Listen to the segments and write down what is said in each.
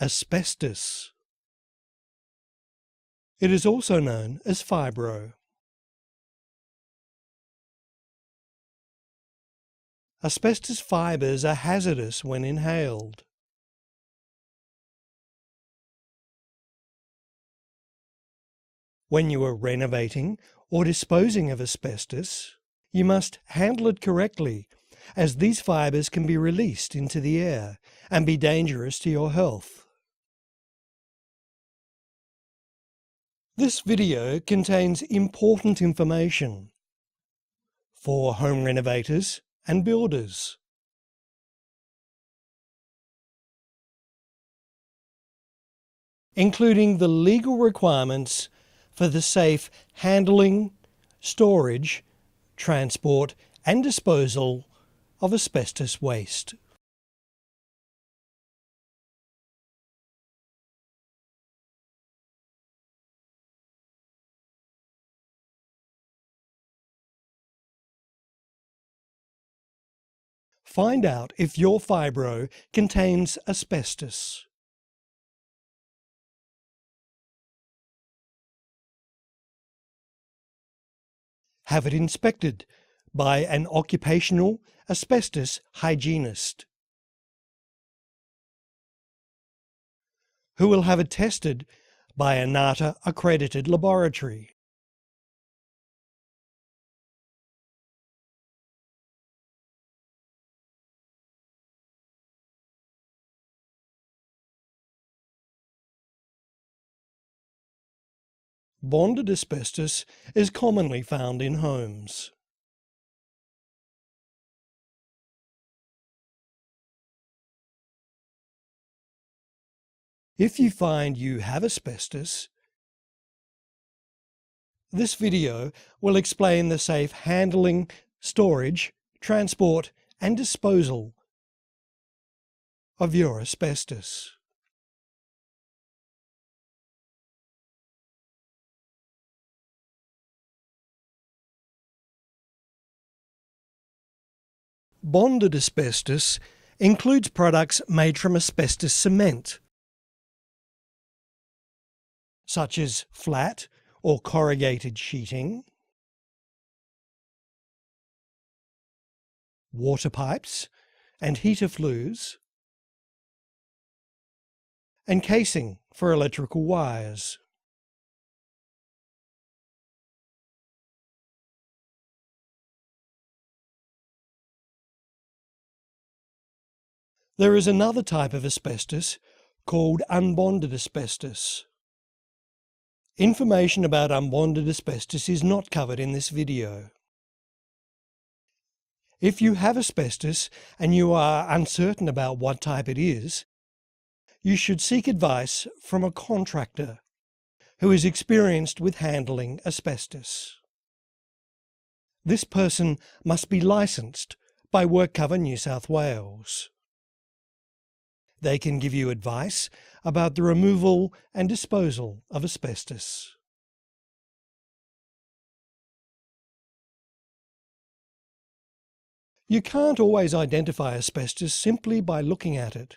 Asbestos. It is also known as fibro. Asbestos fibres are hazardous when inhaled. When you are renovating or disposing of asbestos, you must handle it correctly, as these fibres can be released into the air and be dangerous to your health. This video contains important information for home renovators and builders. Including the legal requirements for the safe handling, storage, transport and disposal of asbestos waste. Find out if your fibro contains asbestos. Have it inspected by an occupational asbestos hygienist, who will have it tested by a NATA accredited laboratory. Bonded asbestos is commonly found in homes. If you find you have asbestos, this video will explain the safe handling, storage, transport and disposal of your asbestos. Bonded asbestos includes products made from asbestos cement, such as flat or corrugated sheeting, water pipes and heater flues, and casing for electrical wires. There is another type of asbestos called unbonded asbestos. Information about unbonded asbestos is not covered in this video. If you have asbestos and you are uncertain about what type it is, you should seek advice from a contractor who is experienced with handling asbestos. This person must be licensed by WorkCover New South Wales. They can give you advice about the removal and disposal of asbestos. You can't always identify asbestos simply by looking at it.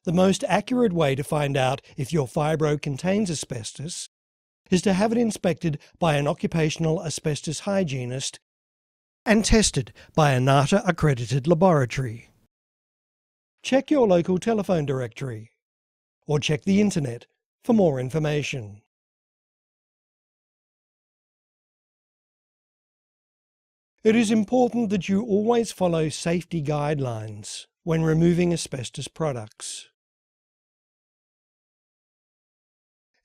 The most accurate way to find out if your fibro contains asbestos is to have it inspected by an occupational asbestos hygienist and tested by a NATA accredited laboratory. Check your local telephone directory or check the internet for more information. It is important that you always follow safety guidelines when removing asbestos products.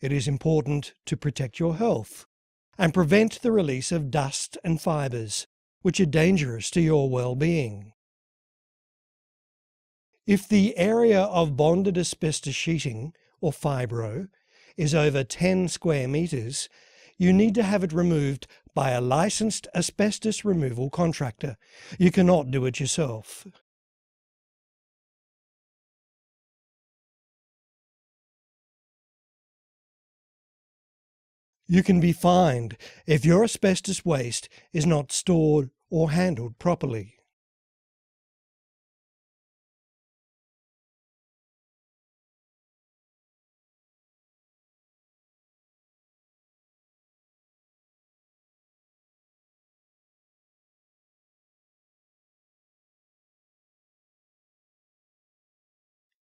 It is important to protect your health and prevent the release of dust and fibres, which are dangerous to your well-being. If the area of bonded asbestos sheeting, or fibro, is over 10 square metres, you need to have it removed by a licensed asbestos removal contractor. You cannot do it yourself. You can be fined if your asbestos waste is not stored or handled properly.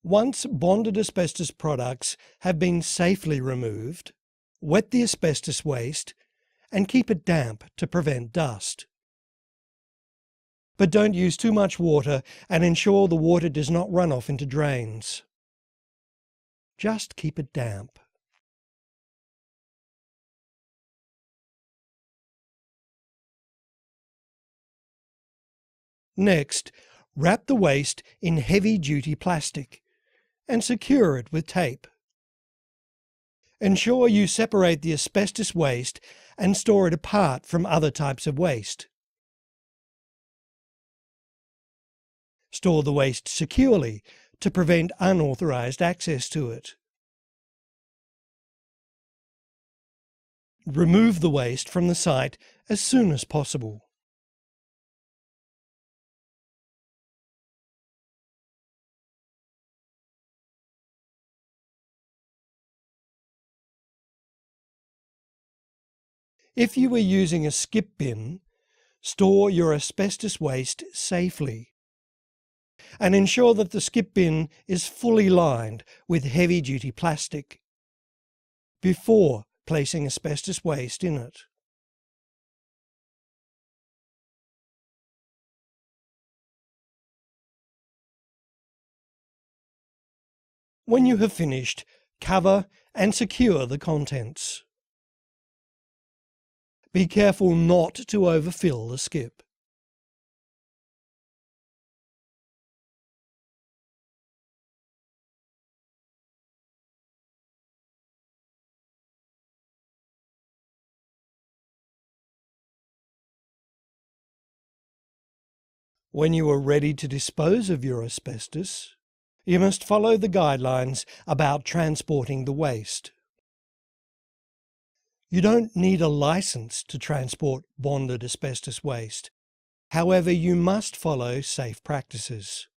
Once bonded asbestos products have been safely removed, wet the asbestos waste and keep it damp to prevent dust. But don't use too much water and ensure the water does not run off into drains. Just keep it damp. Next, wrap the waste in heavy-duty plastic and secure it with tape. Ensure you separate the asbestos waste and store it apart from other types of waste. Store the waste securely to prevent unauthorized access to it. Remove the waste from the site as soon as possible. If you are using a skip bin, store your asbestos waste safely and ensure that the skip bin is fully lined with heavy-duty plastic before placing asbestos waste in it. When you have finished, cover and secure the contents. Be careful not to overfill the skip. When you are ready to dispose of your asbestos, you must follow the guidelines about transporting the waste. You don't need a license to transport bonded asbestos waste. However, you must follow safe practices.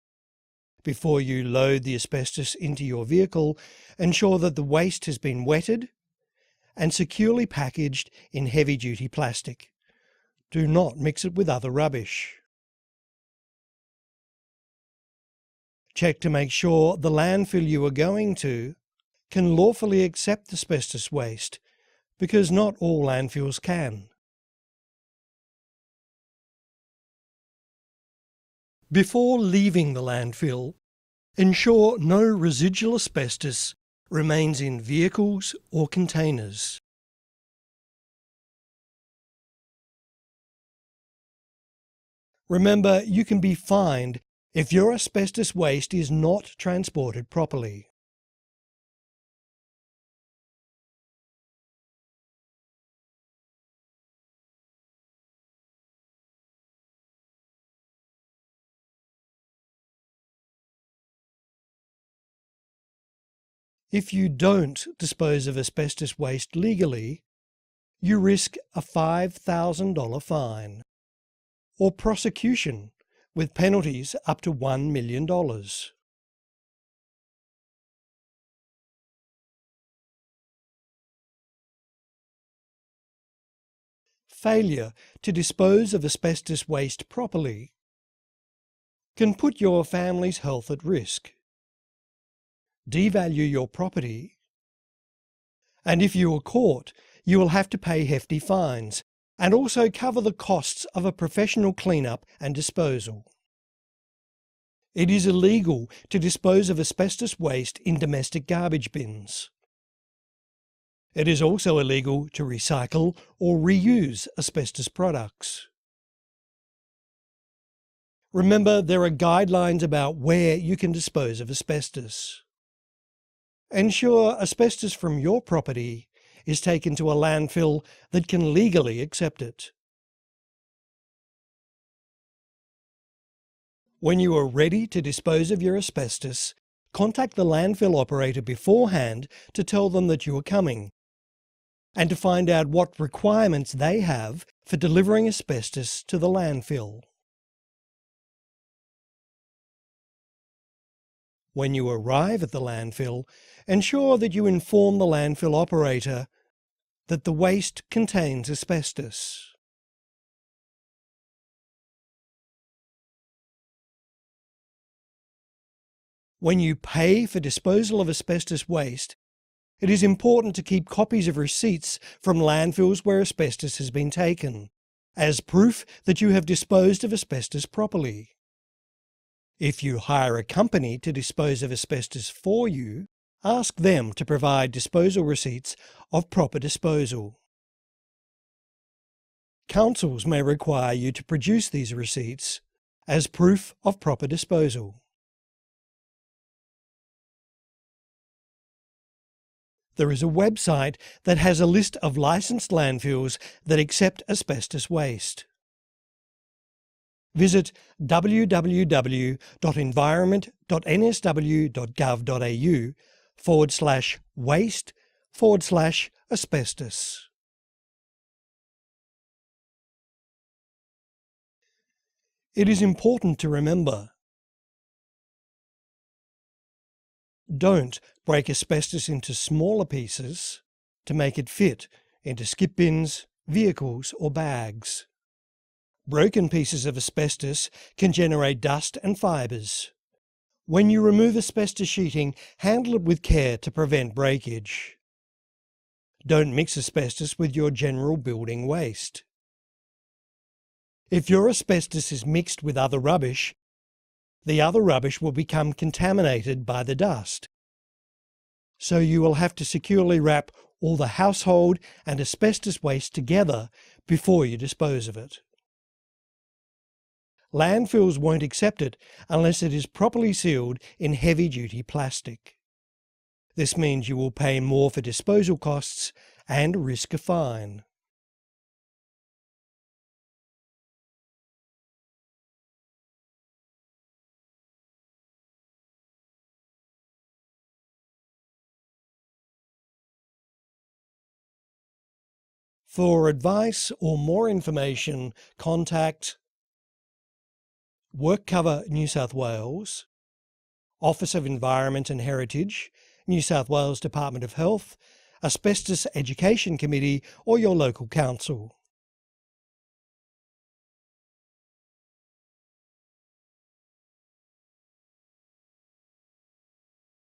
Before you load the asbestos into your vehicle, ensure that the waste has been wetted and securely packaged in heavy-duty plastic. Do not mix it with other rubbish. Check to make sure the landfill you are going to can lawfully accept asbestos waste, because not all landfills can. Before leaving the landfill, ensure no residual asbestos remains in vehicles or containers. Remember, you can be fined if your asbestos waste is not transported properly. If you don't dispose of asbestos waste legally, you risk a $5,000 fine or prosecution with penalties up to $1 million. Failure to dispose of asbestos waste properly can put your family's health at risk, devalue your property, and if you are caught, you will have to pay hefty fines and also cover the costs of a professional cleanup and disposal. It is illegal to dispose of asbestos waste in domestic garbage bins. It is also illegal to recycle or reuse asbestos products. Remember, there are guidelines about where you can dispose of asbestos. Ensure asbestos from your property is taken to a landfill that can legally accept it. When you are ready to dispose of your asbestos, contact the landfill operator beforehand to tell them that you are coming, and to find out what requirements they have for delivering asbestos to the landfill. When you arrive at the landfill, ensure that you inform the landfill operator that the waste contains asbestos. When you pay for disposal of asbestos waste, it is important to keep copies of receipts from landfills where asbestos has been taken, as proof that you have disposed of asbestos properly. If you hire a company to dispose of asbestos for you, ask them to provide disposal receipts of proper disposal. Councils may require you to produce these receipts as proof of proper disposal. There is a website that has a list of licensed landfills that accept asbestos waste. Visit www.environment.nsw.gov.au/waste/asbestos. It is important to remember: don't break asbestos into smaller pieces to make it fit into skip bins, vehicles or bags. Broken pieces of asbestos can generate dust and fibres. When you remove asbestos sheeting, handle it with care to prevent breakage. Don't mix asbestos with your general building waste. If your asbestos is mixed with other rubbish, the other rubbish will become contaminated by the dust. So you will have to securely wrap all the household and asbestos waste together before you dispose of it. Landfills won't accept it unless it is properly sealed in heavy-duty plastic. This means you will pay more for disposal costs and risk a fine. For advice or more information, contact WorkCover New South Wales, Office of Environment and Heritage, New South Wales Department of Health, Asbestos Education Committee or your local council.